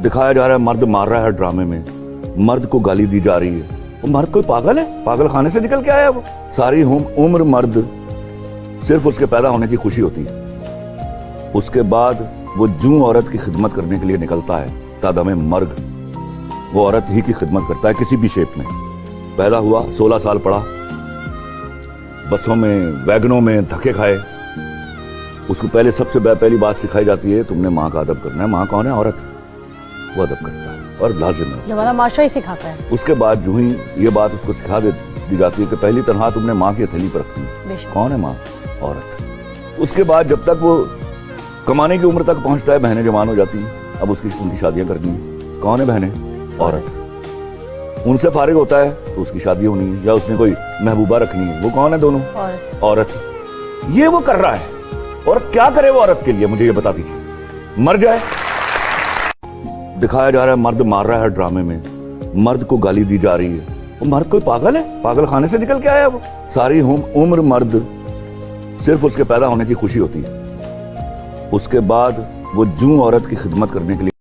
दिखाया जा रहा है मर्द मार रहा है ड्रामे में, मर्द को गाली दी जा रही है। वो मर्द कोई पागल है? पागल खाने से निकल के आया वो? सारी उम्र मर्द सिर्फ उसके पैदा होने की खुशी होती है, उसके बाद वो जूं औरत की खिदमत करने के लिए निकलता है तादमे मर्ग, वो औरत ही की खिदमत करता है किसी भी शेप में। पैदा हुआ, 16 साल पढ़ा, बसों में वैगनों में धक्के खाए, उसको पहले सबसे पहली बात सिखाई जाती है तुमने माँ का अदब करना है। माँ कौन है? औरत। वो अदब करता है और लाजिम है, हमारा माशरा ही सिखाता है। उसके बाद जो ही ये बात उसको सिखा दी जाती है कि पहली तनख्वाह तुमने माँ की हथेली पर रखनी है। कौन है माँ? औरत। उसके बाद जब तक वो कमाने की उम्र तक पहुंचता है, बहनें जवान हो जाती हैं, अब उनकी शादियां करनी है। कौन है बहनें? औरत। उनसे फारिग होता है तो उसकी शादी होनी है, या उसने कोई महबूबा रखनी है। वो कौन है? दोनों औरत। ये वो कर रहा है, और क्या करे वो औरत के लिए, मुझे ये बता दीजिए। मर जाए। दिखाया जा रहा है मर्द मार रहा है ड्रामे में, मर्द को गाली दी जा रही है। वो मर्द कोई पागल है? पागल खाने से निकल के आया वो? सारी उम्र मर्द सिर्फ उसके पैदा होने की खुशी होती है, उसके बाद वो जूं औरत की खिदमत करने के लिए